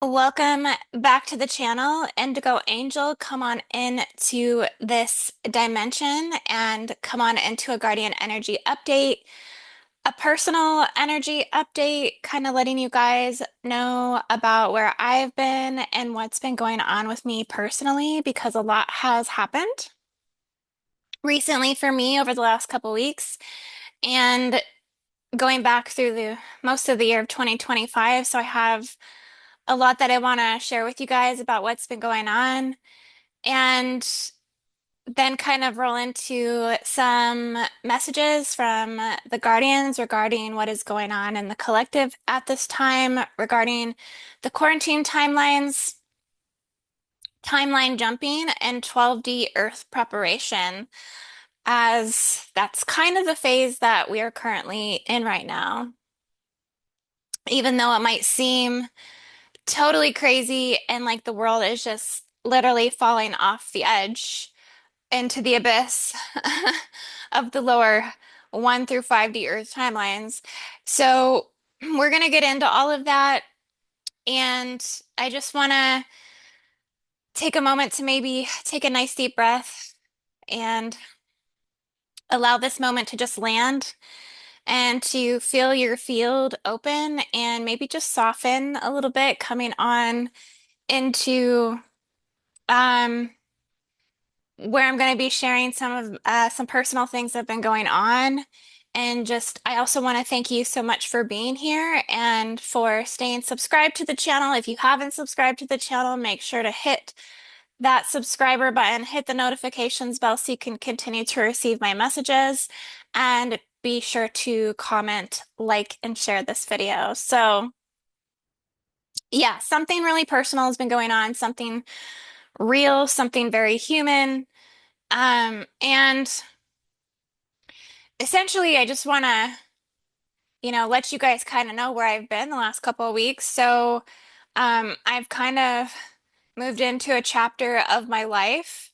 Welcome back to the channel. Indigo Angel, come on in to this dimension and come on into a Guardian energy update, a personal energy update, kind of letting you guys know about where I've been and what's been going on with me personally, because a lot has happened recently for me over the last couple weeks and going back through the most of the year of 2025. So I have a lot that I want to share with you guys about what's been going on, and then kind of roll into some messages from the Guardians regarding what is going on in the collective at this time, regarding the quarantine timelines, timeline jumping, and 12D Earth preparation, as that's kind of the phase that we are currently in right now. Even though it might seem totally crazy and like the world is just literally falling off the edge into the abyss of the lower 1 through 5D Earth timelines. So we're going to get into all of that. And I just want to take a moment to maybe take a nice deep breath and allow this moment to just land and to feel your field open and maybe just soften a little bit coming on into um where I'm going to be sharing some personal things that have been going on. And just, I also want to thank you so much for being here and for staying subscribed to the channel. If you haven't subscribed to the channel, make sure to hit that subscriber button, hit the notifications bell so you can continue to receive my messages, and be sure to comment, like, and share this video. So, yeah, something really personal has been going on, something real, something very human. And essentially, I just want to, let you guys kind of know where I've been the last couple of weeks. So, I've kind of moved into a chapter of my life,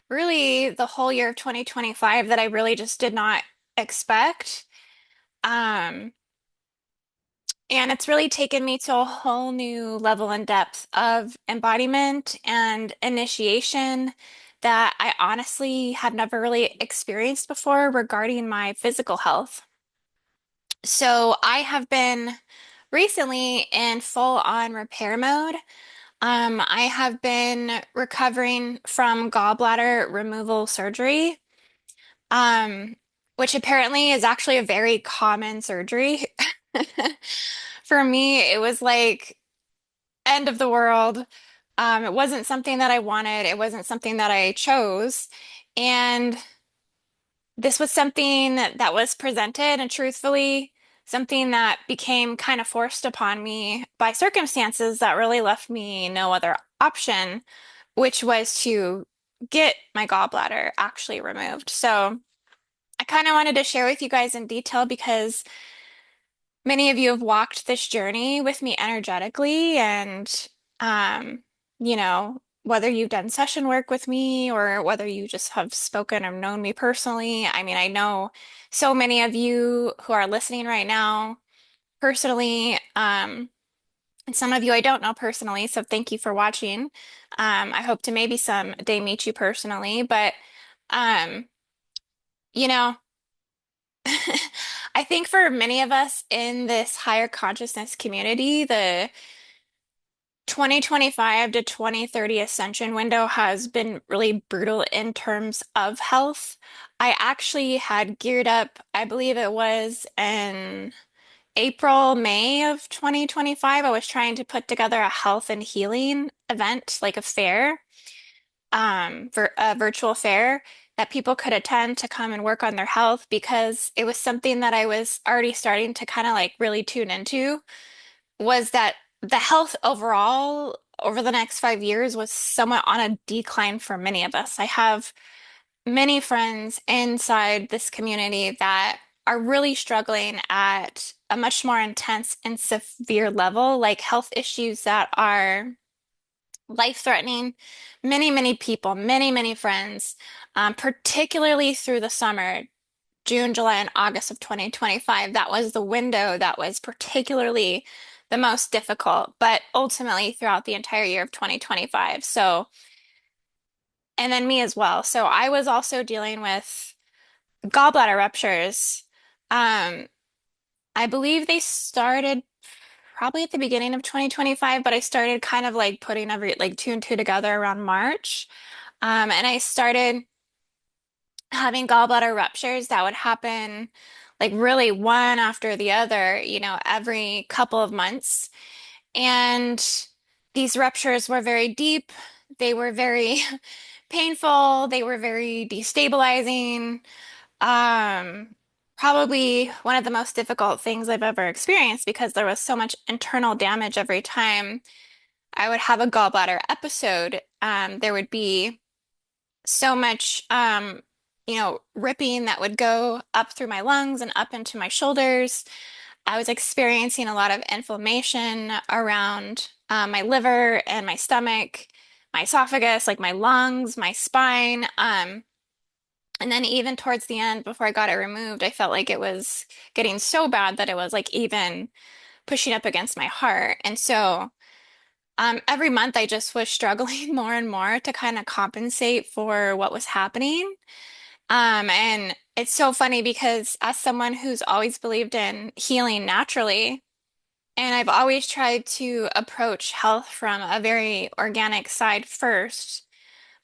really the whole year of 2025 that I really just did not expect. Um, and it's really taken me to a whole new level and depth of embodiment and initiation that I honestly have never really experienced before regarding my physical health. So I have been recently in full on repair mode. I have been recovering from gallbladder removal surgery, um, which apparently is actually a very common surgery. For me, it was like end of the world. It wasn't something that I wanted. It wasn't something that I chose. And this was something that was presented, and truthfully, something that became kind of forced upon me by circumstances that really left me no other option, which was to get my gallbladder actually removed. So I kind of wanted to share with you guys in detail because many of you have walked this journey with me energetically, and um, whether you've done session work with me or whether you just have spoken or known me personally. I mean, I know so many of you who are listening right now personally, and some of you I don't know personally, so thank you for watching. I hope to maybe someday meet you personally, but um, you know, I think for many of us in this higher consciousness community, the 2025 to 2030 ascension window has been really brutal in terms of health. I actually had geared up, I believe it was in April, May of 2025. I was trying to put together a health and healing event, like a fair, for a virtual fair that people could attend to come and work on their health, because it was something that I was already starting to kind of like really tune into, was that the health overall over the next 5 years was somewhat on a decline for many of us. I have many friends inside this community that are really struggling at a much more intense and severe level, like health issues that are life-threatening. Many, many people, many, many friends, particularly through the summer, June, July, and August of 2025. That was the window that was particularly the most difficult, but ultimately throughout the entire year of 2025. So, and then me as well. So I was also dealing with gallbladder ruptures. Um, I believe they started probably at the beginning of 2025, but I started kind of like putting like two and two together around March. And I started having gallbladder ruptures that would happen like really one after the other, every couple of months. And these ruptures were very deep. They were very painful. They were very destabilizing. Um, Probably one of the most difficult things I've ever experienced because there was so much internal damage every time I would have a gallbladder episode. There would be so much, ripping that would go up through my lungs and up into my shoulders. I was experiencing a lot of inflammation around my liver and my stomach, my esophagus, like my lungs, my spine. And then even towards the end, before I got it removed, I felt like it was getting so bad that it was like even pushing up against my heart. And so every month I just was struggling more and more to kind of compensate for what was happening. And it's so funny because as someone who's always believed in healing naturally, and I've always tried to approach health from a very organic side first.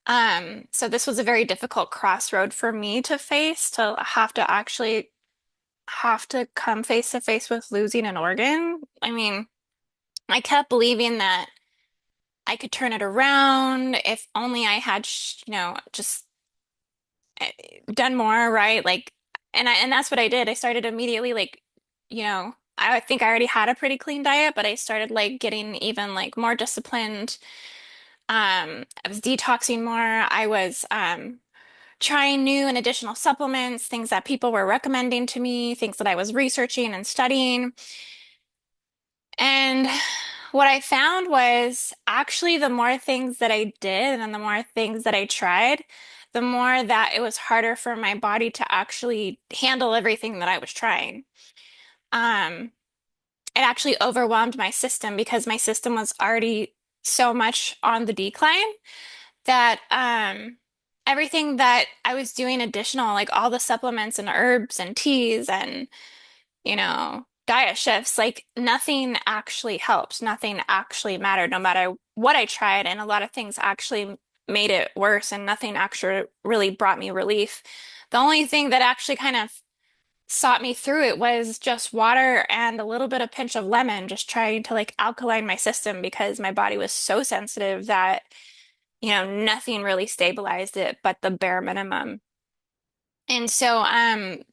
So this was a very difficult crossroad for me to face, to have to actually have to come face to face with losing an organ. I mean, I kept believing that I could turn it around if only I had, just done more, right? Like, and that's what I did. I started immediately, like, I think I already had a pretty clean diet, but I started like getting even like more disciplined. I was detoxing more. I was trying new and additional supplements, things that people were recommending to me, things that I was researching and studying. And what I found was actually the more things that I did and the more things that I tried, the more that it was harder for my body to actually handle everything that I was trying. Um, it actually overwhelmed my system because my system was already so much on the decline that everything that I was doing additional, like all the supplements and herbs and teas and diet shifts, like nothing actually helped. Nothing actually mattered, no matter what I tried. And a lot of things actually made it worse, and nothing actually really brought me relief. The only thing that actually kind of sought me through it was just water and a little bit of pinch of lemon, just trying to like alkaline my system because my body was so sensitive that, nothing really stabilized it but the bare minimum. And so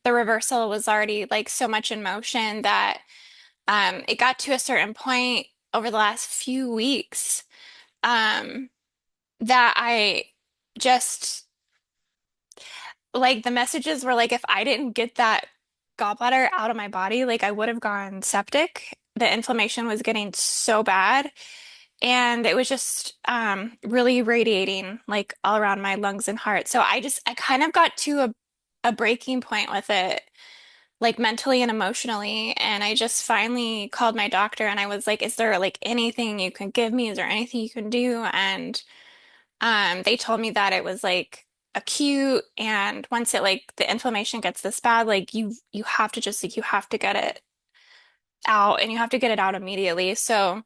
the reversal was already like so much in motion that it got to a certain point over the last few weeks um, that I just like the messages were like if I didn't get that gallbladder out of my body, like I would have gone septic. The inflammation was getting so bad, and it was just really radiating like all around my lungs and heart. So I kind of got to a breaking point with it, like mentally and emotionally. And I just finally called my doctor and I was like, is there like anything you can give me? Is there anything you can do? And they told me that it was like acute, and once it like the inflammation gets this bad, like you have to just like you have to get it out, and you have to get it out immediately. So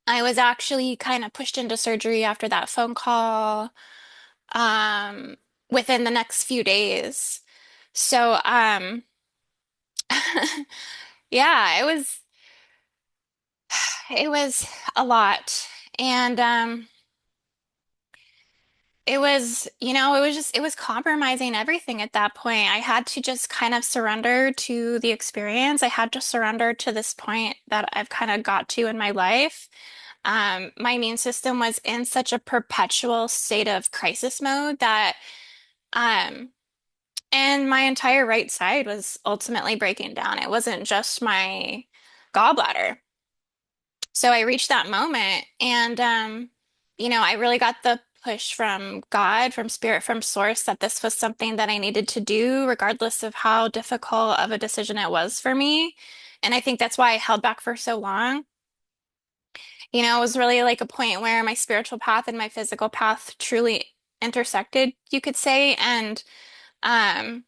I was actually kind of pushed into surgery after that phone call um within the next few days. So yeah, it was a lot. And it was compromising everything at that point. I had to just kind of surrender to the experience. I had to surrender to this point that I've kind of got to in my life. My immune system was in such a perpetual state of crisis mode that, um, and my entire right side was ultimately breaking down. It wasn't just my gallbladder. So I reached that moment, and I really got the push from God, from spirit, from source that this was something that I needed to do regardless of how difficult of a decision it was for me. And I think that's why I held back for so long. It was really like a point where my spiritual path and my physical path truly intersected, you could say. And, um,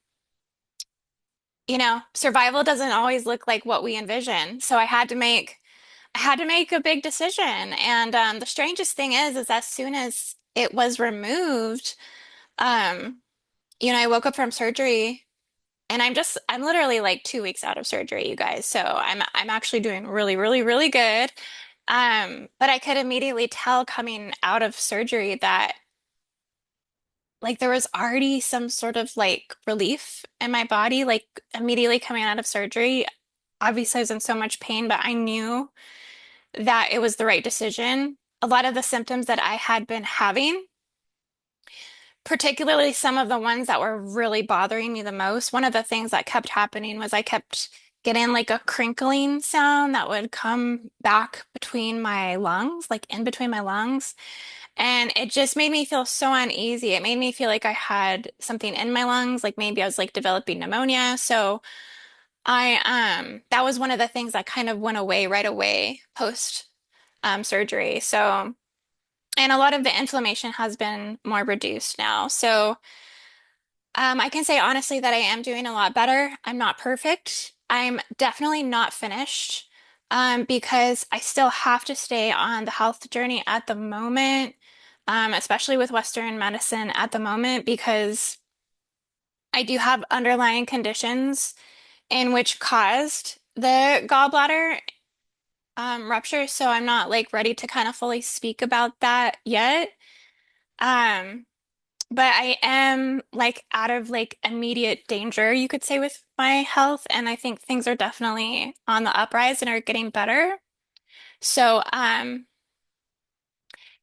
survival doesn't always look like what we envision. So I had to make a big decision. And the strangest thing is as soon as it was removed, um, I woke up from surgery and I'm literally like 2 weeks out of surgery, you guys. So I'm actually doing really, really, really good. But I could immediately tell coming out of surgery that like there was already some sort of like relief in my body, like immediately coming out of surgery. Obviously, I was in so much pain, but I knew that it was the right decision. A lot of the symptoms that I had been having, particularly some of the ones that were really bothering me the most, one of the things that kept happening was I kept getting like a crinkling sound that would come back between my lungs, like in between my lungs. And it just made me feel so uneasy. It made me feel like I had something in my lungs, like maybe I was like developing pneumonia. So that was one of the things that kind of went away right away post surgery. So, and a lot of the inflammation has been more reduced now. So, I can say honestly that I am doing a lot better. I'm not perfect. I'm definitely not finished, because I still have to stay on the health journey at the moment, especially with Western medicine at the moment, because I do have underlying conditions in which caused the gallbladder rupture. So I'm not like ready to kind of fully speak about that yet. Um, but I am like out of like immediate danger, you could say, with my health. And I think things are definitely on the uprise and are getting better. So,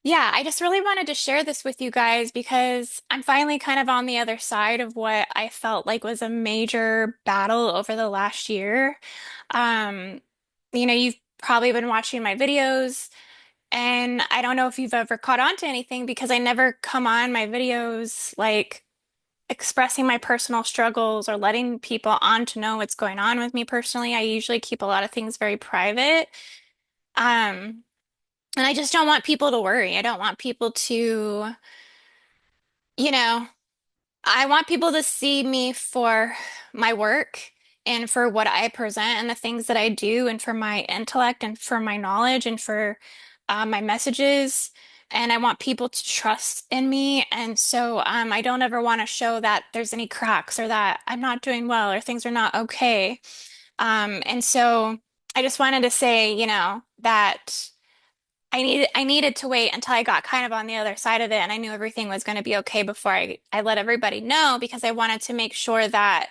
yeah, I just really wanted to share this with you guys because I'm finally kind of on the other side of what I felt like was a major battle over the last year. Um, you've probably been watching my videos. And I don't know if you've ever caught on to anything because I never come on my videos like expressing my personal struggles or letting people on to know what's going on with me personally. I usually keep a lot of things very private. Um, and I just don't want people to worry. I don't want people to, you know, I want people to see me for my work and for what I present and the things that I do and for my intellect and for my knowledge and for my messages. And I want people to trust in me. And so I don't ever want to show that there's any cracks or that I'm not doing well or things are not okay. And so I just wanted to say, that I needed to wait until I got kind of on the other side of it and I knew everything was going to be okay before I let everybody know because I wanted to make sure that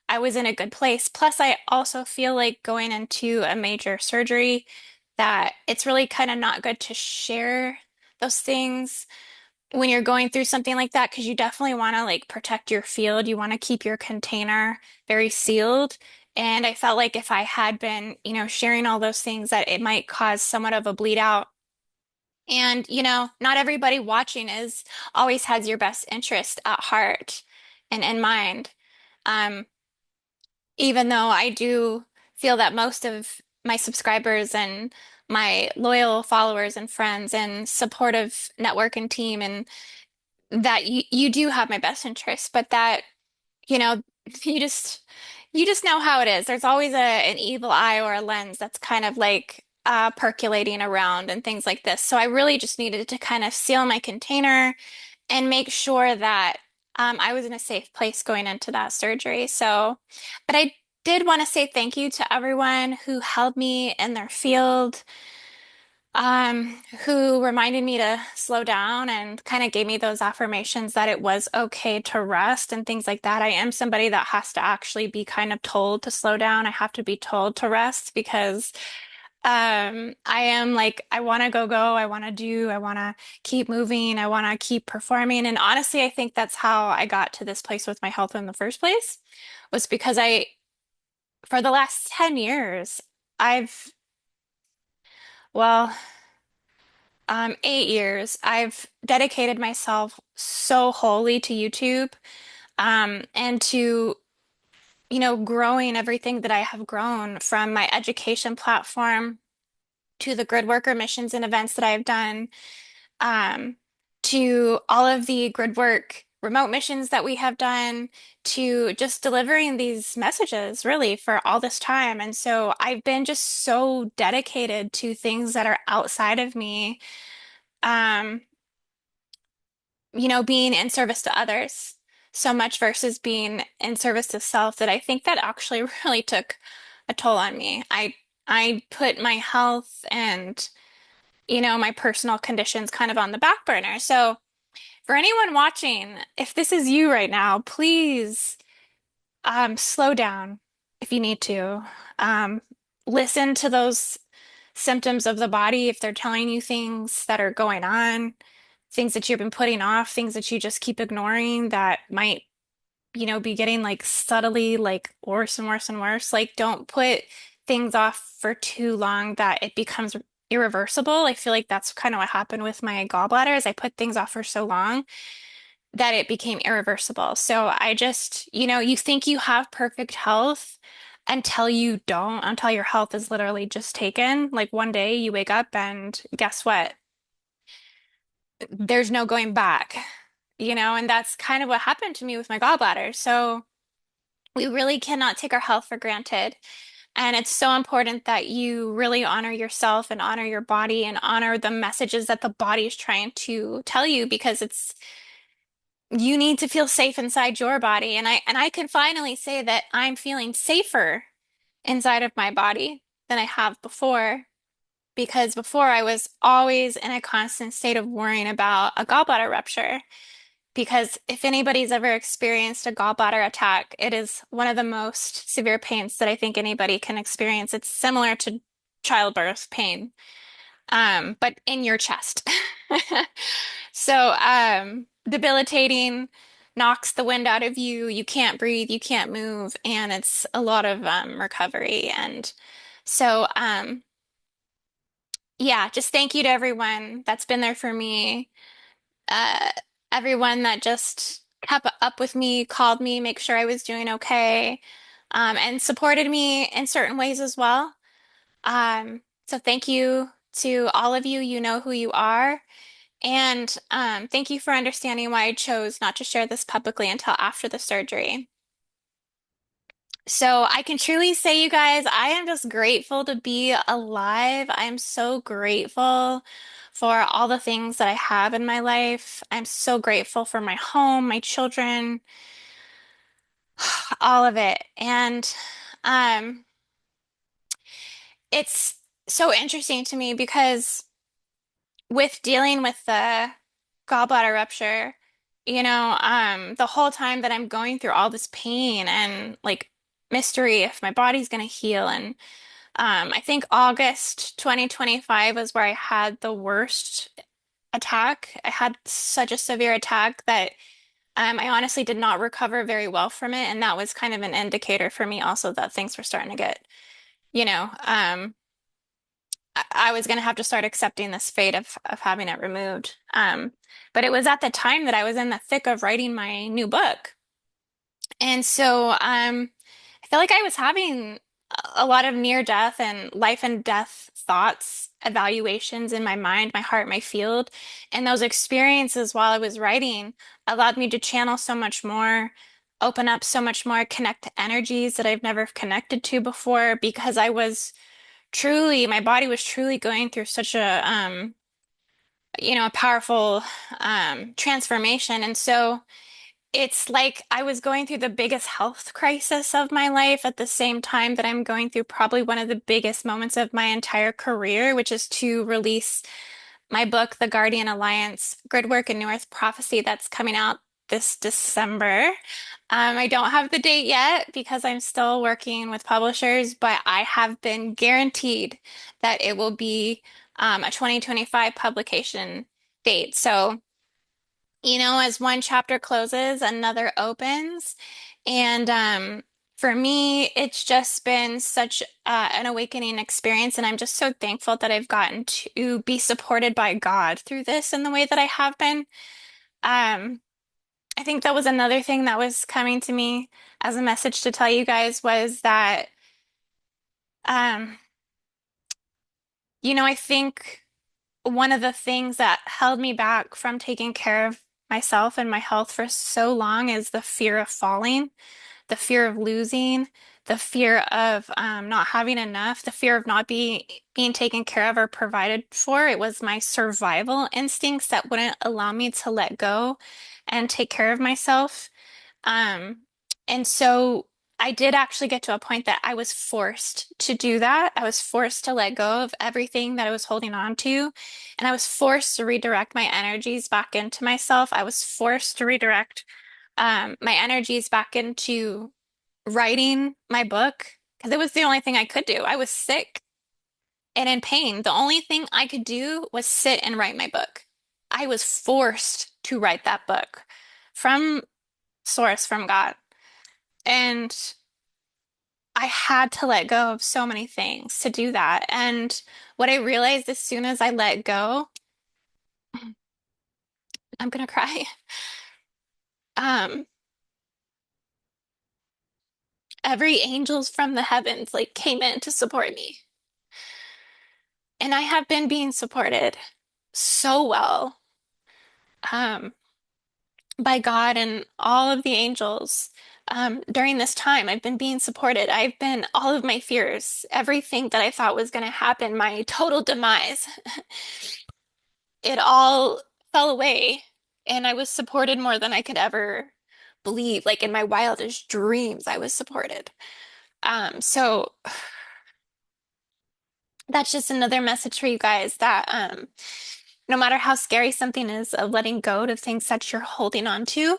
I was in a good place. Plus, I also feel like going into a major surgery that it's really kind of not good to share those things when you're going through something like that because you definitely want to like protect your field. You want to keep your container very sealed. And I felt like if I had been, sharing all those things that it might cause somewhat of a bleed out and, not everybody watching is always has your best interest at heart and in mind. Um, Even though I do feel that most of my subscribers and my loyal followers and friends and supportive network and team and that you do have my best interest, but that, you know, you just you just know how it is. There's always an evil eye or a lens that's kind of like percolating around and things like this. So I really just needed to kind of seal my container and make sure that I was in a safe place going into that surgery. So, but I did want to say thank you to everyone who held me in their field, who reminded me to slow down and kind of gave me those affirmations that it was okay to rest and things like that. I am somebody that has to actually be kind of told to slow down. I have to be told to rest because I am like, I want to go, I want to keep moving, I want to keep performing. And honestly, I think that's how I got to this place with my health in the first place, was because for the last 10 years, I've, well, 8 years, I've dedicated myself so wholly to YouTube, and to, growing everything that I have grown from my education platform to the Gridworker missions and events that I've done, um, to all of the Gridwork remote missions that we have done, to just delivering these messages really for all this time. And so I've been just so dedicated to things that are outside of me, um, being in service to others so much versus being in service to self that I think that actually really took a toll on me. I put my health and my personal conditions kind of on the back burner. So for anyone watching, if this is you right now, please slow down if you need to. Um, Listen to those symptoms of the body if they're telling you things that are going on, things that you've been putting off, things that you just keep ignoring that might, be getting like subtly like worse and worse and worse. Like don't put things off for too long that it becomes irreversible. I feel like that's kind of what happened with my gallbladder is I put things off for so long that it became irreversible. So I just, you think you have perfect health until you don't, until your health is literally just taken. Like one day you wake up and guess what? There's no going back, and that's kind of what happened to me with my gallbladder. So we really cannot take our health for granted. And it's so important that you really honor yourself and honor your body and honor the messages that the body is trying to tell you because you need to feel safe inside your body. And I can finally say that I'm feeling safer inside of my body than I have before. Because before I was always in a constant state of worrying about a gallbladder rupture. Because if anybody's ever experienced a gallbladder attack, it is one of the most severe pains that I think anybody can experience. It's similar to childbirth pain, but in your chest. So, debilitating, knocks the wind out of you. You can't breathe, you can't move, and it's a lot of recovery. And so, yeah, just thank you to everyone that's been there for me. Uh, Everyone that just kept up with me, called me, make sure I was doing okay, and supported me in certain ways as well. So thank you to all of you. You know who you are. And thank you for understanding why I chose not to share this publicly until after the surgery. So I can truly say, you guys, I am just grateful to be alive. I'm so grateful for all the things that I have in my life. I'm so grateful for my home, my children, all of it. And um, it's so interesting to me because with dealing with the gallbladder rupture, the whole time that I'm going through all this pain and like mystery if my body's gonna heal and I think August 2025 was where I had the worst attack. I had such a severe attack that I honestly did not recover very well from it. And that was kind of an indicator for me also that things were starting to get, you know, um, I was going to have to start accepting this fate of having it removed. But it was at the time that I was in the thick of writing my new book. And so I feel like I was having a lot of near death and life and death thoughts, evaluations in my mind, my heart, my field. And those experiences while I was writing allowed me to channel so much more, open up so much more, connect to energies that I've never connected to before because I was truly, my body was truly going through such a powerful transformation. And so it's like I was going through the biggest health crisis of my life at the same time that I'm going through probably one of the biggest moments of my entire career, which is to release my book, The Guardian Alliance, Gridwork and New Earth Prophecy, that's coming out this December. I don't have the date yet because I'm still working with publishers, but I have been guaranteed that it will be a 2025 publication date. So as one chapter closes, another opens. And for me, it's just been such an awakening experience. And I'm just so thankful that I've gotten to be supported by God through this in the way that I have been. Um, I think that was another thing that was coming to me as a message to tell you guys was that, um, I think one of the things that held me back from taking care of myself and my health for so long is the fear of falling, the fear of losing, the fear of not having enough, the fear of not being taken care of or provided for. It was my survival instincts that wouldn't allow me to let go and take care of myself. Um, and so I did actually get to a point that I was forced to do that. I was forced to let go of everything that I was holding on to, and I was forced to redirect my energies back into myself. I was forced to redirect my energies back into writing my book because it was the only thing I could do. I was sick and in pain. The only thing I could do was sit and write my book. I was forced to write that book from source, from God. And I had to let go of so many things to do that. And what I realized as soon as I let go, I'm gonna cry. Um, every angels from the heavens like came in to support me. And I have been being supported so well. Um, by God and all of the angels. During this time, I've been being supported. I've been all of my fears, everything that I thought was going to happen, my total demise, it all fell away. And I was supported more than I could ever believe. Like in my wildest dreams, I was supported. So that's just another message for you guys that no matter how scary something is of letting go to things that you're holding on to,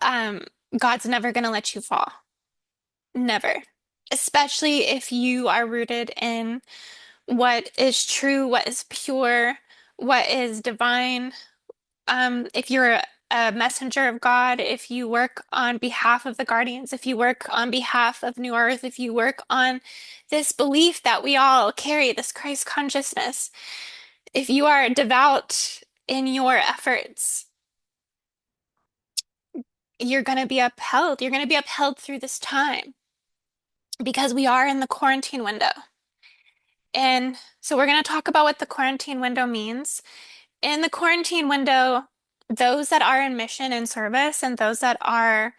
um, God's never going to let you fall. Never. Especially if you are rooted in what is true, what is pure, what is divine. If you're a messenger of God, if you work on behalf of the guardians, if you work on behalf of New Earth, if you work on this belief that we all carry, this Christ consciousness, if you are devout in your efforts, you're going to be upheld. You're going to be upheld through this time because we are in the quarantine window. And so we're going to talk about what the quarantine window means. In the quarantine window, those that are in mission and service and those that are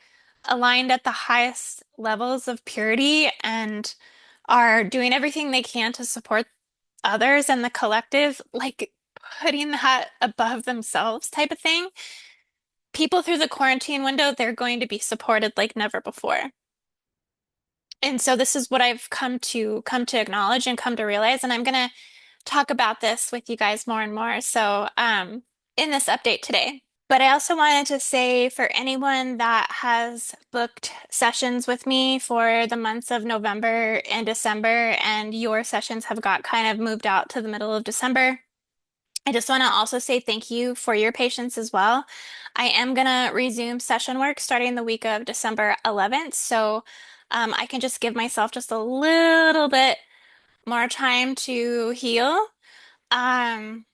aligned at the highest levels of purity and are doing everything they can to support others and the collective, like putting that above themselves type of thing. People through the quarantine window, they're going to be supported like never before. And so this is what I've come to acknowledge and come to realize, and I'm gonna talk about this with you guys more and more. So, in this update today. But I also wanted to say for anyone that has booked sessions with me for the months of November and December, and your sessions have got kind of moved out to the middle of December, I just want to also say thank you for your patience as well. I am going to resume session work starting the week of December 11th. So I can just give myself just a little bit more time to heal. Um,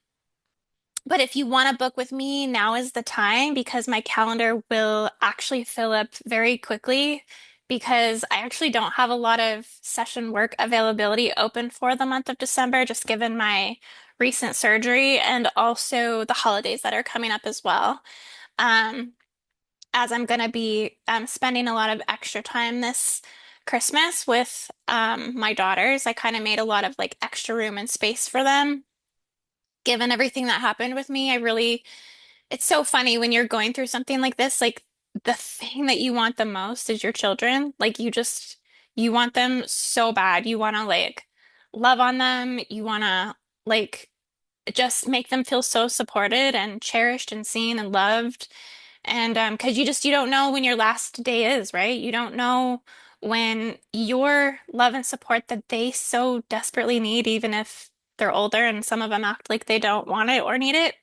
but if you want to book with me, now is the time because my calendar will actually fill up very quickly because I actually don't have a lot of session work availability open for the month of December, just given my recent surgery and also the holidays that are coming up as well. Um, as I'm going to be spending a lot of extra time this Christmas with my daughters, I kind of made a lot of like extra room and space for them given everything that happened with me, it's so funny when you're going through something like this, like the thing that you want the most is your children. Like you want them so bad. You want to like love on them. You want to like just make them feel so supported and cherished and seen and loved. And because you don't know when your last day is, right? You don't know when your love and support that they so desperately need, even if they're older and some of them act like they don't want it or need it,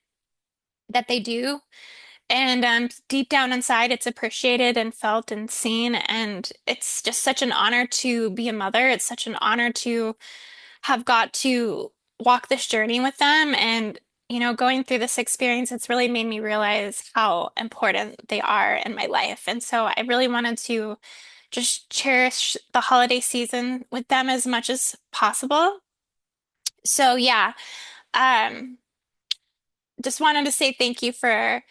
that they do. And deep down inside, it's appreciated and felt and seen. And it's just such an honor to be a mother. It's such an honor to have got to walk this journey with them. And, going through this experience, it's really made me realize how important they are in my life. And so I really wanted to just cherish the holiday season with them as much as possible. So yeah, um, just wanted to say thank you for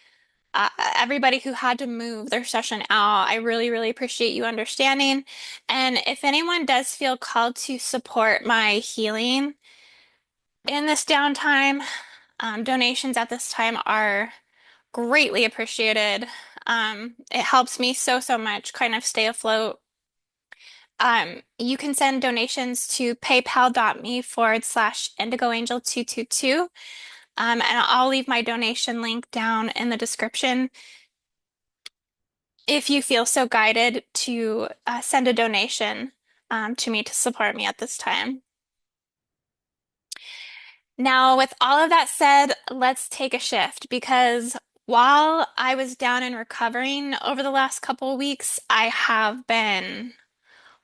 everybody who had to move their session out. I really, really appreciate you understanding. And if anyone does feel called to support my healing in this downtime, donations at this time are greatly appreciated. It helps me so, so much kind of stay afloat. You can send donations to paypal.me/IndigoAngel222. And I'll leave my donation link down in the description if you feel so guided to send a donation to me to support me at this time. Now, with all of that said, let's take a shift because while I was down and recovering over the last couple of weeks, I have been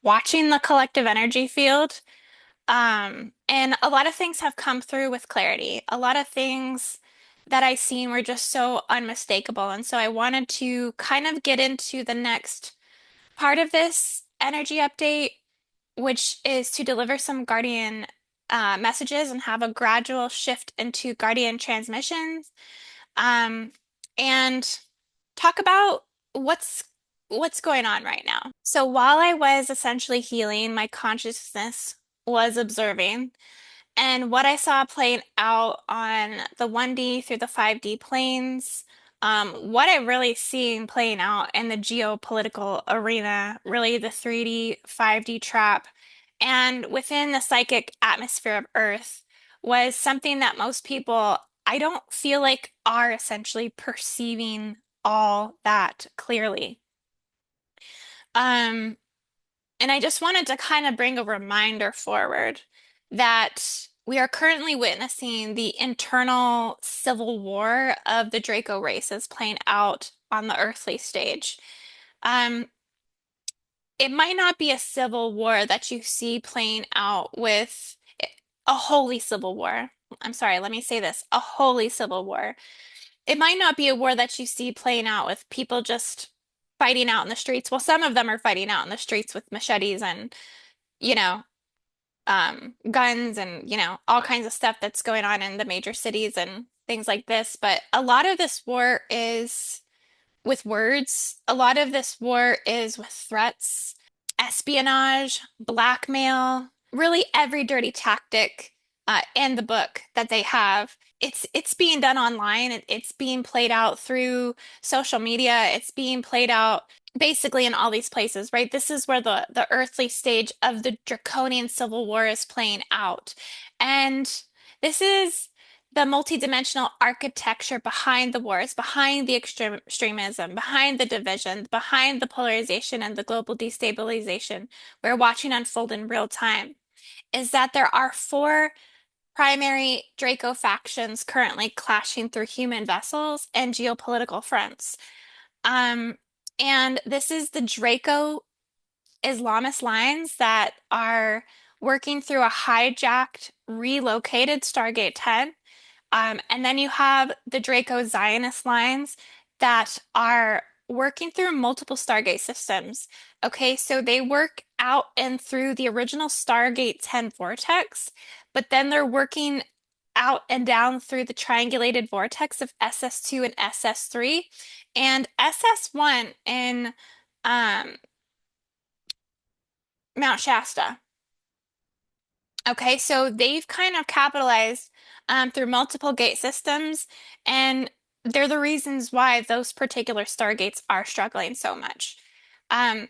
watching the collective energy field. And a lot of things have come through with clarity. A lot of things that I seen were just so unmistakable. And so I wanted to kind of get into the next part of this energy update, which is to deliver some Guardian messages and have a gradual shift into Guardian transmissions, um, and talk about what's what's going on right now. So while I was essentially healing, my consciousness was observing. And what I saw playing out on the 1D through the 5D planes, what I really seen playing out in the geopolitical arena, really the 3D, 5D trap, and within the psychic atmosphere of Earth was something that most people, I don't feel like are essentially perceiving all that clearly. Um, and I just wanted to kind of bring a reminder forward that we are currently witnessing the internal civil war of the Draco races playing out on the earthly stage. Um, it might not be a civil war that you see playing out with a holy civil war. I'm sorry, let me say this, a holy civil war. It might not be a war that you see playing out with people just fighting out in the streets. Well, some of them are fighting out in the streets with machetes and you know, guns and, all kinds of stuff that's going on in the major cities and things like this. But a lot of this war is with words. A lot of this war is with threats, espionage, blackmail, really every dirty tactic in the book that they have. It's being done online. It's being played out through social media. It's being played out basically in all these places, right? This is where the earthly stage of the draconian civil war is playing out. And this is the multidimensional architecture behind the wars, behind the extremism, behind the division, behind the polarization and the global destabilization we're watching unfold in real time, is that there are four primary Draco factions currently clashing through human vessels and geopolitical fronts. Um, and this is the Draco Islamist lines that are working through a hijacked, relocated Stargate 10. And then you have the Draco Zionist lines that are working through multiple Stargate systems. Okay, so they work out and through the original Stargate 10 vortex, but then they're working out and down through the triangulated vortex of SS2 and SS3 and SS1 in um, Mount Shasta. Okay, so they've kind of capitalized through multiple gate systems, and they're the reasons why those particular stargates are struggling so much. Um,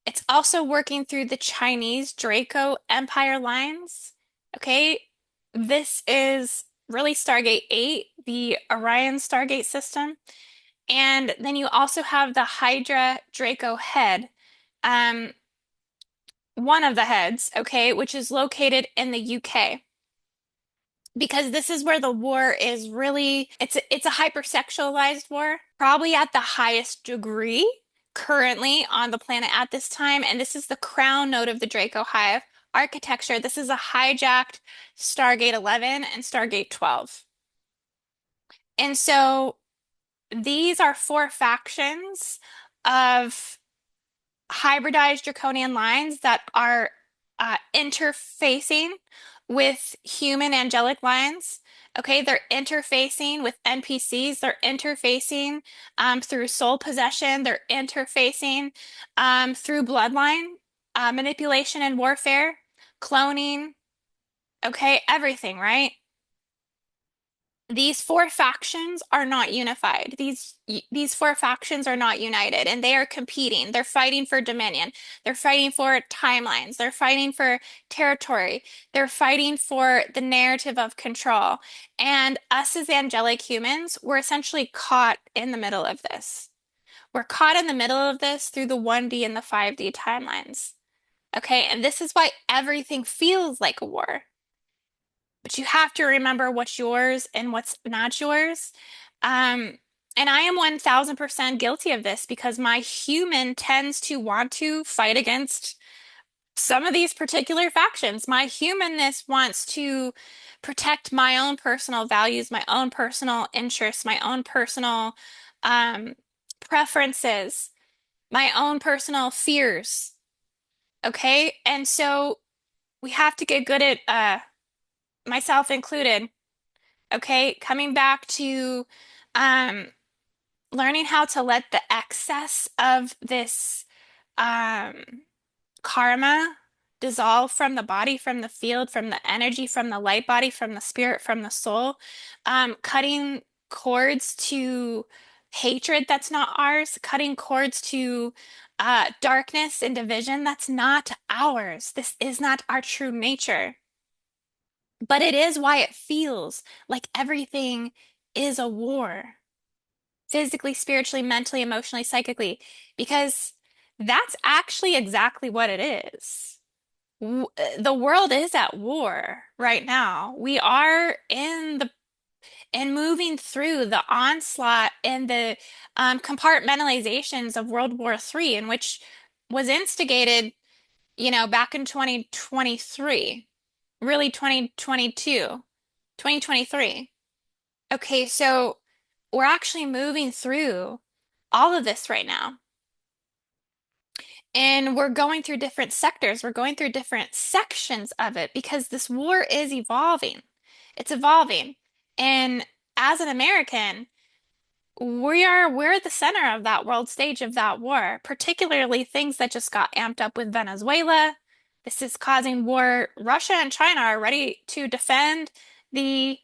it's also working through the Chinese Draco Empire lines. Okay, this is really Stargate 8, the Orion Stargate system. And then you also have the Hydra Draco head. Um, one of the heads, okay, which is located in the UK. Because this is where the war is really it's a hypersexualized war, probably at the highest degree currently on the planet at this time. And this is the crown node of the Draco Hive architecture. This is a hijacked Stargate 11 and Stargate 12. And so these are four factions of hybridized draconian lines that are interfacing with human angelic lines. Okay, they're interfacing with NPCs, they're interfacing through soul possession, they're interfacing through bloodline manipulation and warfare, cloning, okay, everything, right? These four factions are not unified. These four factions are not united, and they are competing. They're fighting for dominion. They're fighting for timelines. They're fighting for territory. They're fighting for the narrative of control. And us as angelic humans, we're essentially caught in the middle of this. We're caught in the middle of this through the 1D and the 5D timelines. Okay, and this is why everything feels like a war. But you have to remember what's yours and what's not yours. Um, and I am 1000% guilty of this because my human tends to want to fight against some of these particular factions. My humanness wants to protect my own personal values, my own personal interests, my own personal um, preferences, my own personal fears. Okay? And so we have to get good at myself included. Okay, coming back to um, learning how to let the excess of this um, karma dissolve from the body, from the field, from the energy, from the light body, from the spirit, from the soul, cutting cords to hatred that's not ours, cutting cords to darkness and division that's not ours. This is not our true nature. But it is why it feels like everything is a war, physically, spiritually, mentally, emotionally, psychically, because that's actually exactly what it is. The world is at war right now. We are in the and moving through the onslaught and the compartmentalizations of World War III, in which was instigated, back in 2023, really 2022. 2023. Okay, so we're actually moving through all of this right now. And we're going through different sectors, we're going through different sections of it because this war is evolving. It's evolving. And as an American, we're at the center of that world stage of that war, particularly things that just got amped up with Venezuela. This is causing war. Russia and China are ready to defend the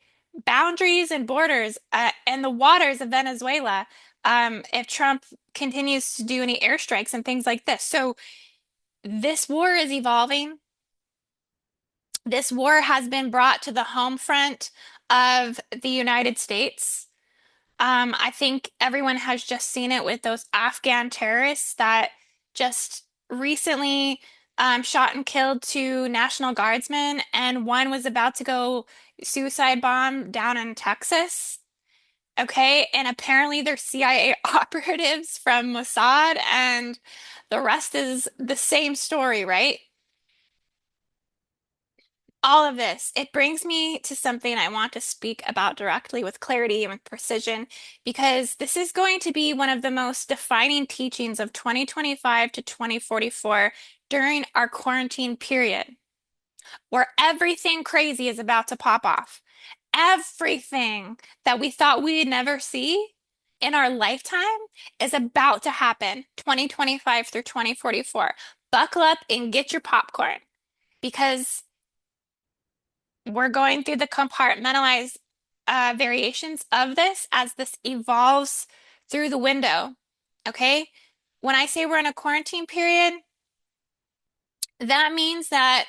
boundaries and borders and the waters of Venezuela if Trump continues to do any airstrikes and things like this. So this war is evolving. This war has been brought to the home front of the United States. I think everyone has just seen it with those Afghan terrorists that just recently shot and killed two National Guardsmen, and one was about to go suicide bomb down in Texas. Okay, and apparently they're CIA operatives from Mossad, and the rest is the same story, right? All of this, it brings me to something I want to speak about directly with clarity and with precision, because this is going to be one of the most defining teachings of 2025 to 2044 during our quarantine period, where everything crazy is about to pop off. Everything that we thought we'd never see in our lifetime is about to happen 2025 through 2044. Buckle up and get your popcorn because we're going through the compartmentalized variations of this as this evolves through the window. Okay? When I say we're in a quarantine period, that means that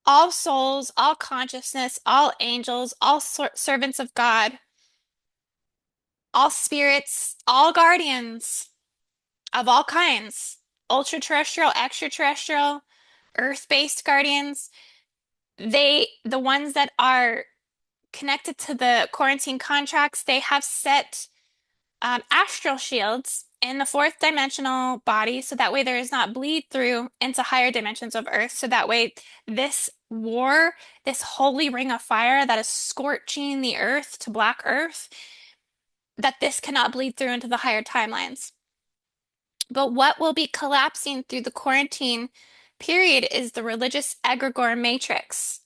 all souls, all consciousness, all angels, all servants of God, all spirits, all guardians of all kinds, ultra terrestrial, extraterrestrial, earth-based guardians, the ones that are connected to the quarantine contracts, they have set astral shields in the fourth dimensional body so that way there is not bleed through into higher dimensions of Earth. So that way, this war, this holy ring of fire that is scorching the Earth to black Earth, that this cannot bleed through into the higher timelines. But what will be collapsing through the quarantine period, is the religious egregore matrix.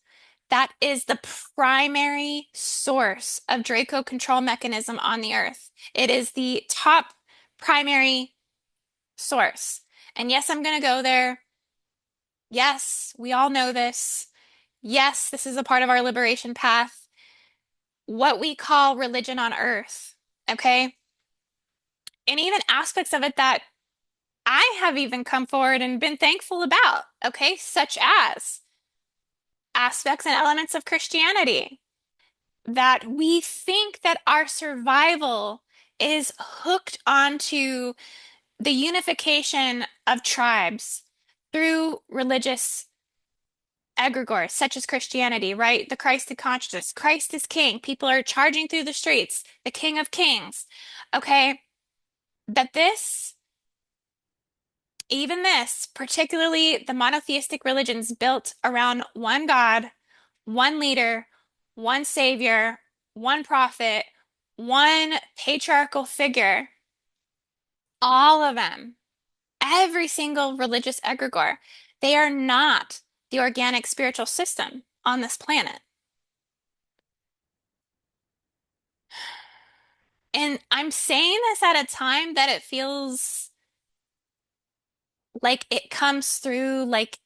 That is the primary source of Draco control mechanism on the earth. It is the top primary source. And yes, I'm going to go there. Yes, we all know this. Yes, this is a part of our liberation path. What we call religion on earth, okay? And even aspects of it that I have even come forward and been thankful about, okay? Such as aspects and elements of Christianity that we think that our survival is hooked onto the unification of tribes through religious egregores, such as Christianity, right? The Christed consciousness. Christ is king. People are charging through the streets, the King of Kings. Okay? That this, even this, particularly the monotheistic religions built around one God, one leader, one savior, one prophet, one patriarchal figure, all of them, every single religious egregore, they are not the organic spiritual system on this planet. And I'm saying this at a time that it feels like it comes through, like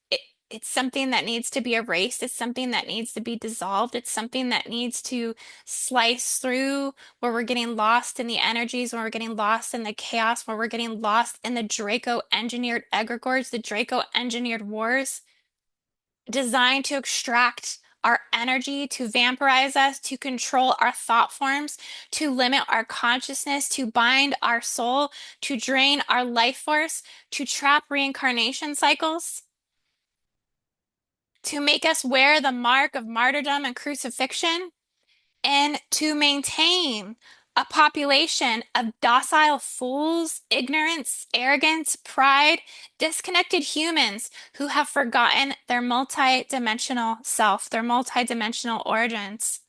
it's something that needs to be erased. It's something that needs to be dissolved. It's something that needs to slice through where we're getting lost in the energies, where we're getting lost in the chaos, where we're getting lost in the Draco engineered egregores, the Draco engineered wars designed to extract our energy, to vampirize us, to control our thought forms, to limit our consciousness, to bind our soul, to drain our life force, to trap reincarnation cycles, to make us wear the mark of martyrdom and crucifixion, and to maintain a population of docile fools, ignorance, arrogance, pride, disconnected humans who have forgotten their multi-dimensional self, their multi-dimensional origins.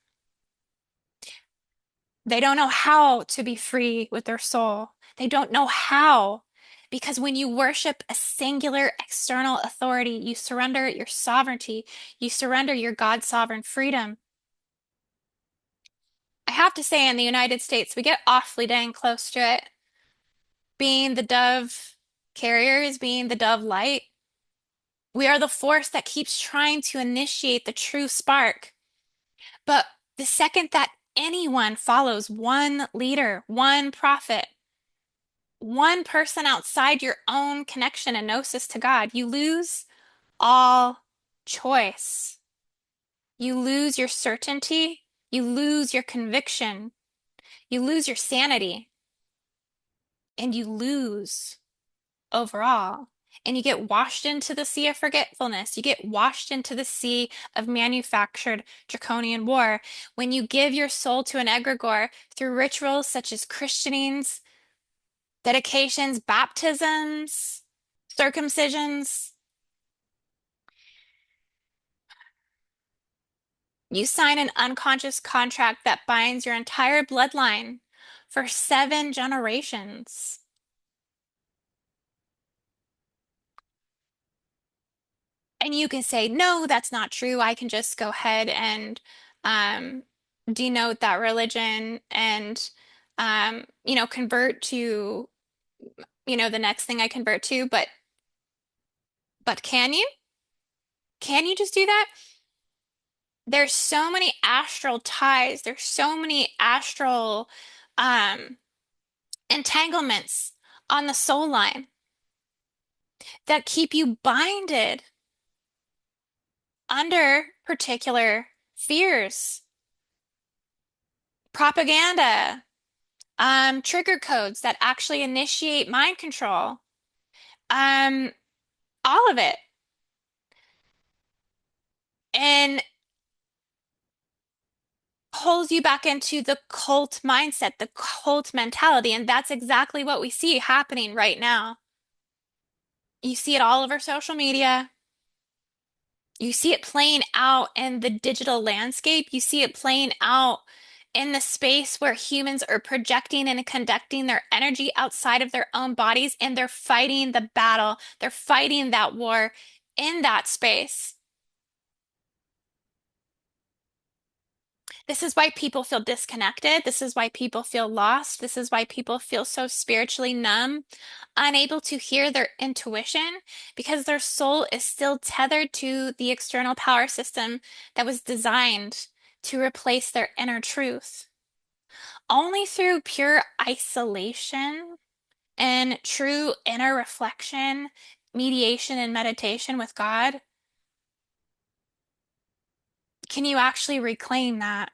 They don't know how to be free with their soul. They don't know how. Because when you worship a singular external authority, you surrender your sovereignty, you surrender your God sovereign freedom. I have to say, in the United States, we get awfully dang close to it. Being the dove carriers, being the dove light, we are the force that keeps trying to initiate the true spark. But the second that anyone follows one leader, one prophet, one person outside your own connection and gnosis to God, you lose all choice. You lose your certainty. You lose your conviction. You lose your sanity. And you lose overall. And you get washed into the sea of forgetfulness. You get washed into the sea of manufactured draconian war. When you give your soul to an egregore through rituals such as christenings, dedications, baptisms, circumcisions, you sign an unconscious contract that binds your entire bloodline for 7 generations. And you can say, no, that's not true. I can just go ahead and um, denote that religion and, convert to, the next thing I convert to. But can you? Can you just do that? There's so many astral ties. There's so many astral um, entanglements on the soul line that keep you binded under particular fears, propaganda, trigger codes that actually initiate mind control, um, all of it. And pulls you back into the cult mindset, the cult mentality. And that's exactly what we see happening right now. You see it all over social media. You see it playing out in the digital landscape. You see it playing out in the space where humans are projecting and conducting their energy outside of their own bodies, and they're fighting the battle. They're fighting that war in that space. This is why people feel disconnected. This is why people feel lost. This is why people feel so spiritually numb, unable to hear their intuition because their soul is still tethered to the external power system that was designed to replace their inner truth. Only through pure isolation and true inner reflection, mediation, and meditation with God can you actually reclaim that.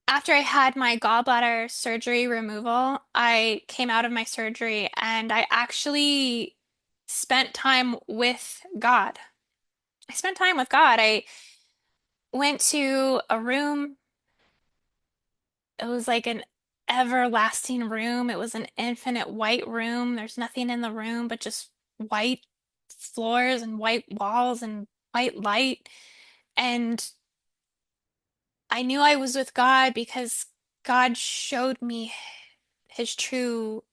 After I had my gallbladder surgery removal, I came out of my surgery and I actually spent time with God. I spent time with God. I went to a room. It was like an everlasting room. It was an infinite white room. There's nothing in the room but just white floors and white walls and white light. And I knew I was with God because God showed me his true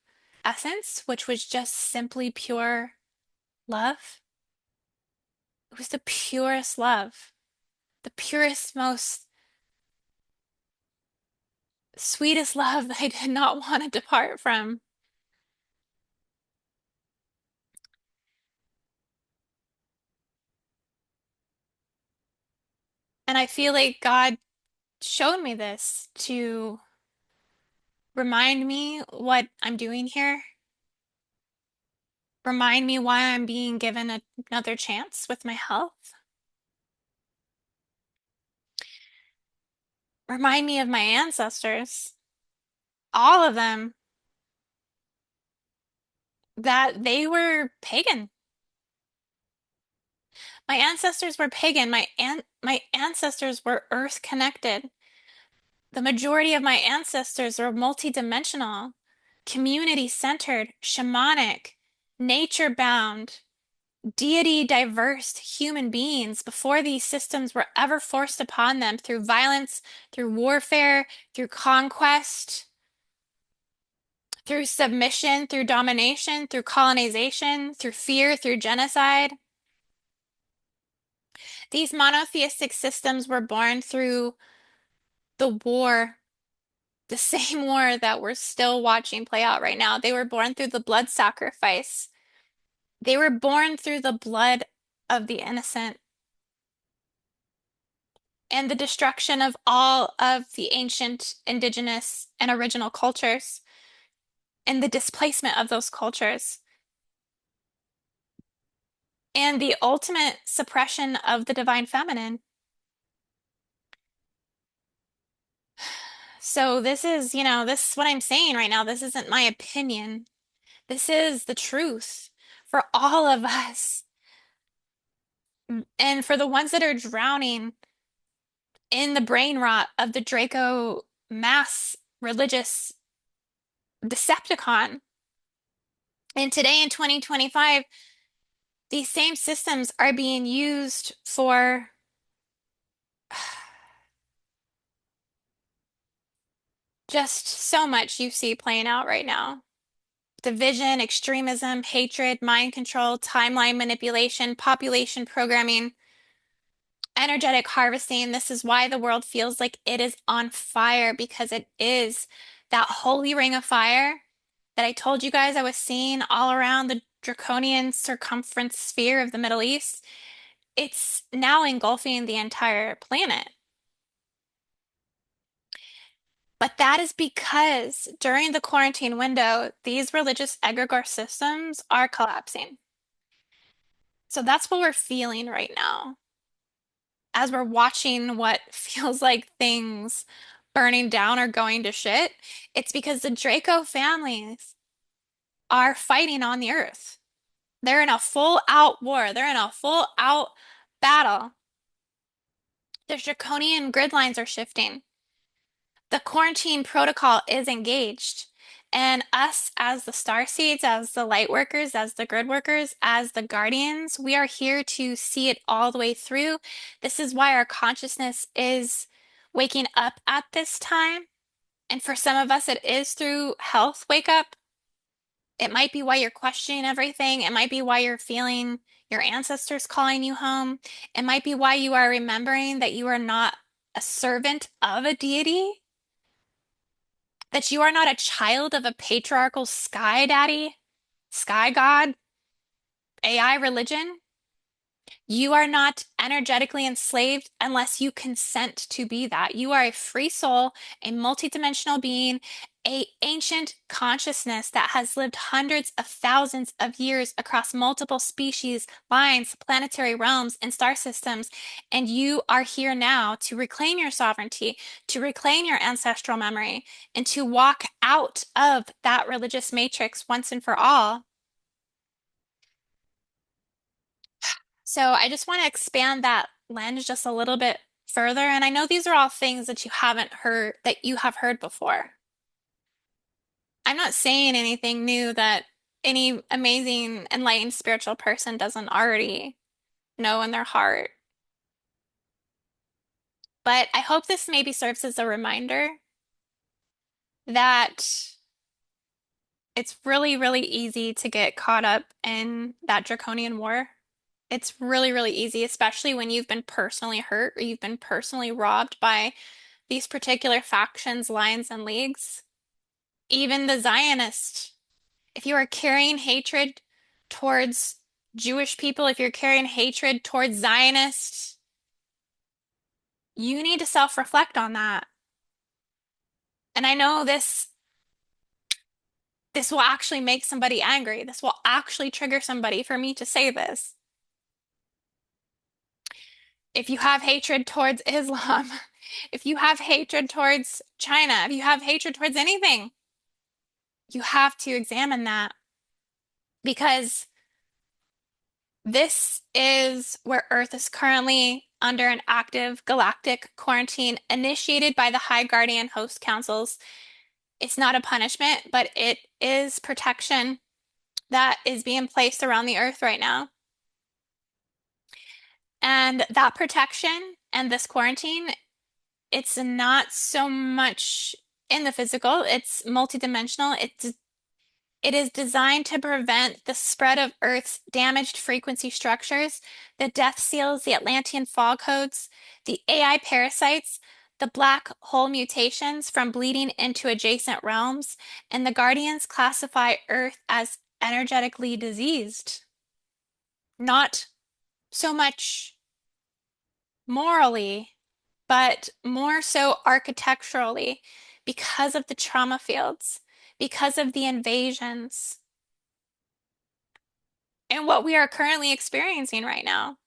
essence, which was just simply pure love. It was the purest love, the purest, most sweetest love that I did not want to depart from. And I feel like God showed me this to remind me what I'm doing here, remind me why I'm being given another chance with my health, remind me of my ancestors, all of them, that they were pagan. My ancestors were pagan. My ancestors were earth connected. The majority of my ancestors were multidimensional, community centered, shamanic, nature bound, deity diverse human beings before these systems were ever forced upon them through violence, through warfare, through conquest, through submission, through domination, through colonization, through fear, through genocide. These monotheistic systems were born through the war, the same war that we're still watching play out right now. They were born through the blood sacrifice. They were born through the blood of the innocent and the destruction of all of the ancient, indigenous, and original cultures and the displacement of those cultures and the ultimate suppression of the divine feminine. So this is, this is what I'm saying right now. This isn't my opinion. This is the truth for all of us. And for the ones that are drowning in the brain rot of the Draco mass religious Decepticon. And today in 2025, these same systems are being used for just so much you see playing out right now. Division, extremism, hatred, mind control, timeline manipulation, population programming, energetic harvesting. This is why the world feels like it is on fire because it is that holy ring of fire that I told you guys I was seeing all around the draconian circumference sphere of the Middle East. It's now engulfing the entire planet. But that is because during the quarantine window, these religious egregore systems are collapsing. So that's what we're feeling right now as we're watching what feels like things burning down or going to shit. It's because the Draco families are fighting on the earth. They're in a full out war. They're in a full out battle. The draconian grid lines are shifting. The quarantine protocol is engaged. And us as the Starseeds, as the light workers, as the grid workers, as the guardians, we are here to see it all the way through. This is why our consciousness is waking up at this time. And for some of us, it is through health wake up. It might be why you're questioning everything. It might be why you're feeling your ancestors calling you home. It might be why you are remembering that you are not a servant of a deity, that you are not a child of a patriarchal sky daddy, sky god, AI religion. You are not energetically enslaved unless you consent to be that. You are a free soul, a multidimensional being, a ancient consciousness that has lived hundreds of thousands of years across multiple species, lines, planetary realms, and star systems. And you are here now to reclaim your sovereignty, to reclaim your ancestral memory, and to walk out of that religious matrix once and for all. So I just want to expand that lens just a little bit further. And I know these are all things that you haven't heard, that you have heard before. I'm not saying anything new that any amazing, enlightened spiritual person doesn't already know in their heart. But I hope this maybe serves as a reminder that it's really, really easy to get caught up in that draconian war. It's really, really easy, especially when you've been personally hurt or you've been personally robbed by these particular factions, lines, and leagues. Even the Zionist, if you are carrying hatred towards Jewish people, if you're carrying hatred towards Zionists, you need to self-reflect on that. And I know this will actually make somebody angry. This will actually trigger somebody for me to say this. If you have hatred towards Islam, if you have hatred towards China, if you have hatred towards anything, you have to examine that because this is where Earth is currently under an active galactic quarantine initiated by the High Guardian Host Councils. It's not a punishment, but it is protection that is being placed around the Earth right now. And that protection and this quarantine, it's not so much in the physical, it's multidimensional. It is designed to prevent the spread of Earth's damaged frequency structures, the death seals, the Atlantean fall codes, the AI parasites, the black hole mutations from bleeding into adjacent realms, and the Guardians classify Earth as energetically diseased. Not so much morally, but more so architecturally because of the trauma fields, because of the invasions and what we are currently experiencing right now.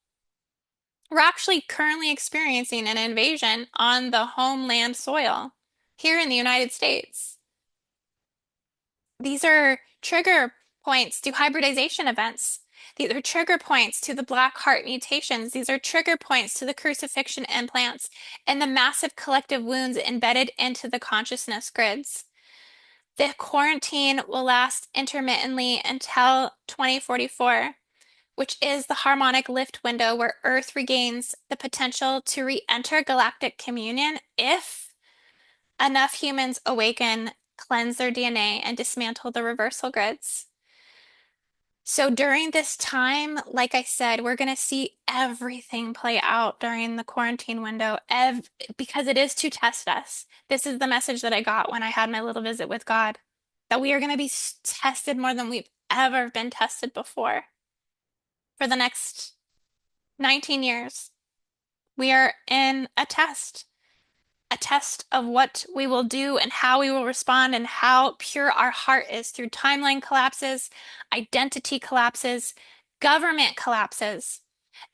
We're actually currently experiencing an invasion on the homeland soil here in the United States. These are trigger points to hybridization events. These are trigger points to the black heart mutations. These are trigger points to the crucifixion implants and the massive collective wounds embedded into the consciousness grids. The quarantine will last intermittently until 2044, which is the harmonic lift window where Earth regains the potential to re-enter galactic communion if enough humans awaken, cleanse their DNA, and dismantle the reversal grids. So during this time, like I said, we're going to see everything play out during the quarantine window because it is to test us. This is the message that I got when I had my little visit with God, that we are going to be tested more than we've ever been tested before for the next 19 years. We are in a test of what we will do and how we will respond and how pure our heart is through timeline collapses, identity collapses, government collapses.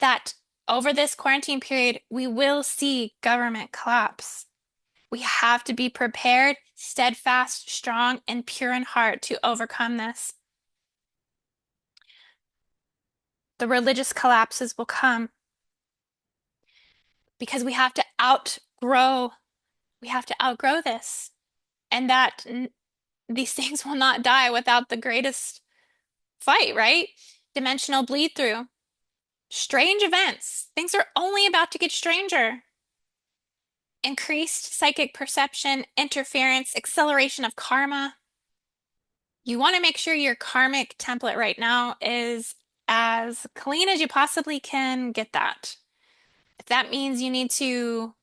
That over this quarantine period, we will see government collapse. We have to be prepared, steadfast, strong, and pure in heart to overcome this. The religious collapses will come because we have to outgrow this, and that these things will not die without the greatest fight, right? Dimensional bleed through, strange events. Things are only about to get stranger. Increased psychic perception, interference, acceleration of karma. You want to make sure your karmic template right now is as clean as you possibly can get that. If that means you need to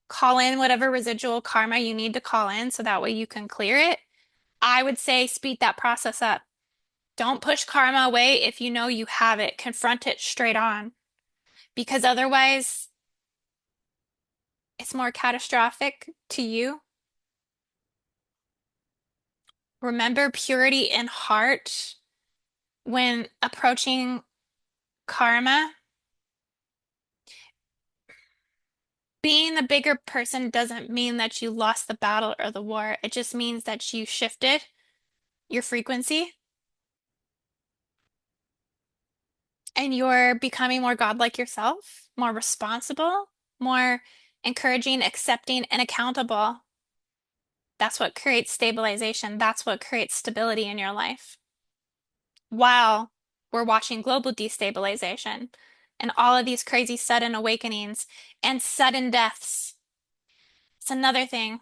call in whatever residual karma you need to call in so that way you can clear it, I would say speed that process up. Don't push karma away if you know you have it. Confront it straight on because otherwise it's more catastrophic to you. Remember purity in heart when approaching karma. Being the bigger person doesn't mean that you lost the battle or the war. It just means that you shifted your frequency and you're becoming more godlike yourself, more responsible, more encouraging, accepting, and accountable. That's what creates stabilization. That's what creates stability in your life. While we're watching global destabilization and all of these crazy sudden awakenings and sudden deaths. It's another thing.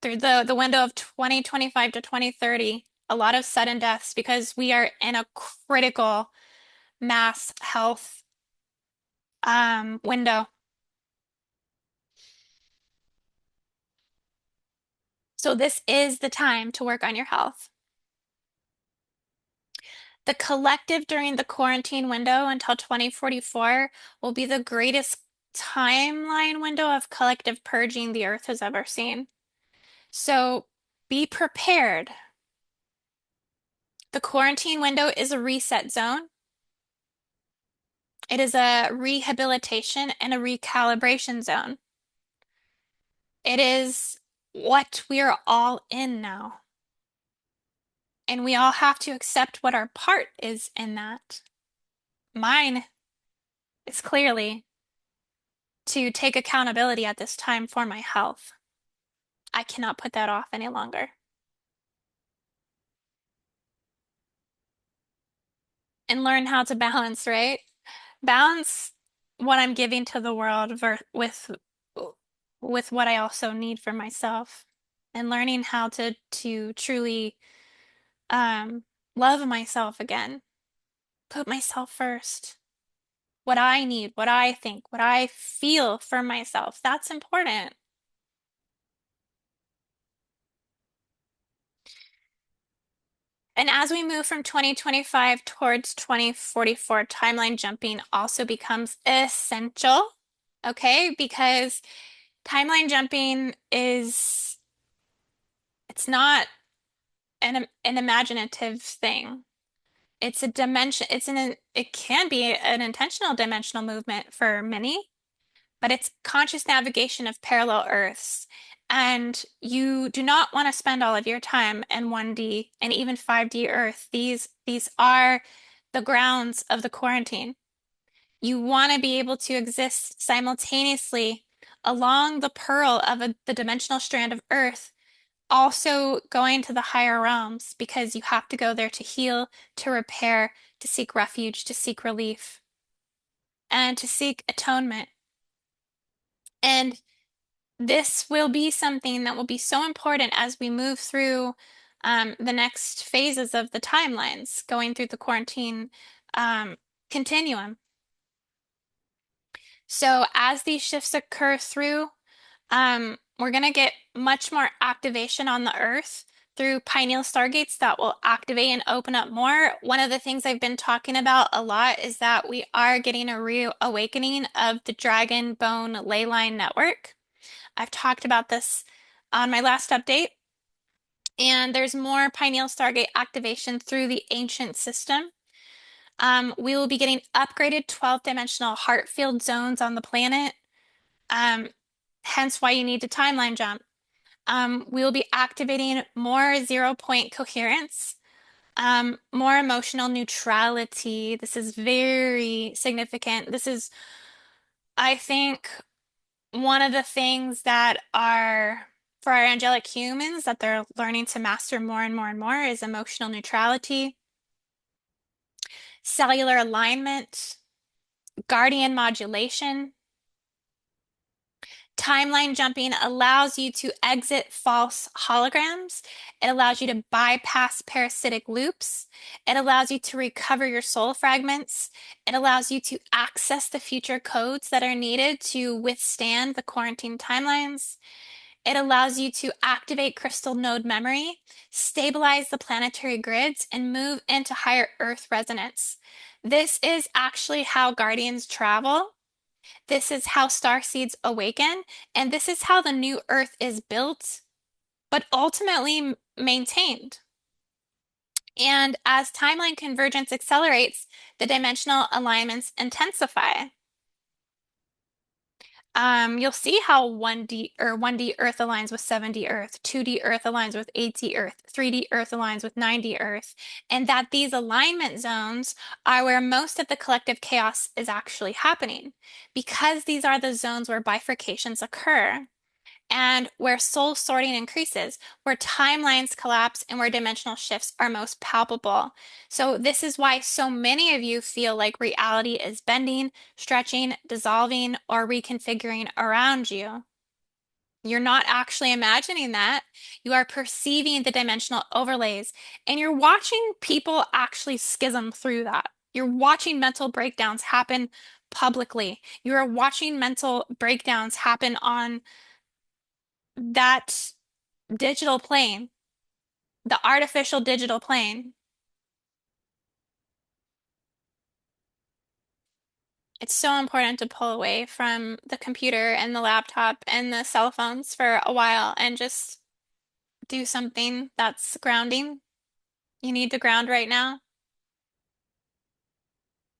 Through the window of 2025 to 2030, a lot of sudden deaths because we are in a critical mass health window. So this is the time to work on your health. The collective during the quarantine window until 2044 will be the greatest timeline window of collective purging the earth has ever seen. So be prepared. The quarantine window is a reset zone. It is a rehabilitation and a recalibration zone. It is what we are all in now. And we all have to accept what our part is in that. Mine is clearly to take accountability at this time for my health. I cannot put that off any longer. And learn how to balance, right? Balance what I'm giving to the world with what I also need for myself. And learning how to truly love myself again. Put myself first. What I need, what I think, what I feel for myself. That's important. And as we move from 2025 towards 2044, timeline jumping also becomes essential. Okay? Because timeline jumping it's not an imaginative thing. It's a dimension, it can be an intentional dimensional movement for many, but it's conscious navigation of parallel Earths. And you do not want to spend all of your time in 1D and even 5D Earth. These are the grounds of the quarantine. You want to be able to exist simultaneously along the pearl of the dimensional strand of Earth, also going to the higher realms because you have to go there to heal, to repair, to seek refuge, to seek relief, and to seek atonement. And this will be something that will be so important as we move through the next phases of the timelines, going through the quarantine um, continuum. So as these shifts occur through, we're going to get much more activation on the Earth through pineal stargates that will activate and open up more. One of the things I've been talking about a lot is that we are getting a reawakening of the dragon bone ley line network. I've talked about this on my last update. And there's more pineal stargate activation through the ancient system. We will be getting upgraded 12-dimensional heart field zones on the planet. Hence why you need to timeline jump. We will be activating more zero-point coherence, more emotional neutrality. This is very significant. This is, I think, one of the things that are for our angelic humans that they're learning to master more and more and more is emotional neutrality, cellular alignment, guardian modulation, Timeline jumping allows you to exit false holograms. It allows you to bypass parasitic loops. It allows you to recover your soul fragments. It allows you to access the future codes that are needed to withstand the quarantine timelines. It allows you to activate crystal node memory, stabilize the planetary grids, and move into higher Earth resonance. This is actually how Guardians travel. This is how star seeds awaken, and this is how the new Earth is built, but ultimately maintained. And as timeline convergence accelerates, the dimensional alignments intensify. You'll see how 1D Earth aligns with 7D Earth, 2D Earth aligns with 8D Earth, 3D Earth aligns with 9D Earth, and that these alignment zones are where most of the collective chaos is actually happening, because these are the zones where bifurcations occur and where soul sorting increases, where timelines collapse, and where dimensional shifts are most palpable. So, this is why so many of you feel like reality is bending, stretching, dissolving, or reconfiguring around you. You're not actually imagining that. You are perceiving the dimensional overlays, and you're watching people actually schism through that. You're watching mental breakdowns happen publicly. You are watching mental breakdowns happen on that digital plane, the artificial digital plane. It's so important to pull away from the computer and the laptop and the cell phones for a while and just do something that's grounding. You need to ground right now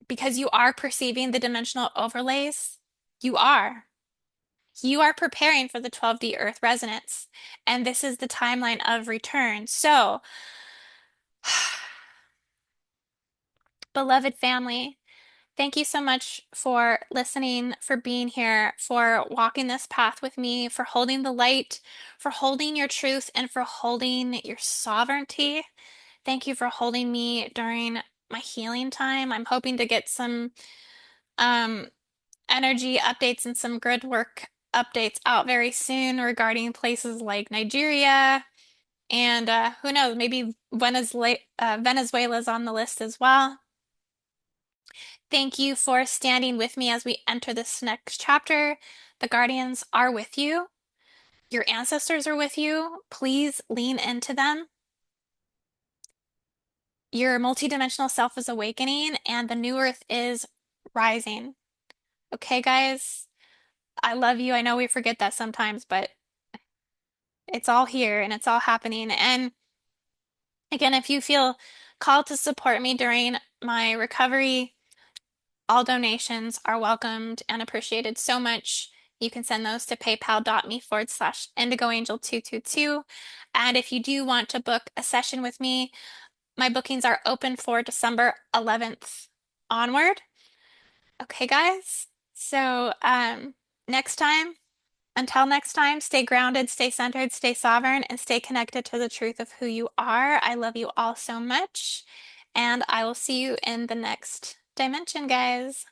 because you are perceiving the dimensional overlays. You are. You are preparing for the 12D Earth resonance, and this is the timeline of return. So, beloved family, thank you so much for listening, for being here, for walking this path with me, for holding the light, for holding your truth, and for holding your sovereignty. Thank you for holding me during my healing time. I'm hoping to get some um, energy updates and some Gridwork updates out very soon regarding places like Nigeria. And who knows, maybe Venezuela's on the list as well. Thank you for standing with me as we enter this next chapter. The guardians are with you. Your ancestors are with you. Please lean into them. Your multidimensional self is awakening and the new earth is rising. Okay, guys? I love you. I know we forget that sometimes, but it's all here and it's all happening. And again, if you feel called to support me during my recovery, all donations are welcomed and appreciated so much. You can send those to paypal.me/IndigoAngel222. And if you do want to book a session with me, my bookings are open for December 11th onward. Okay, guys. So, next time, until next time, stay grounded, stay centered, stay sovereign, and stay connected to the truth of who you are. I love you all so much, and I will see you in the next dimension, guys.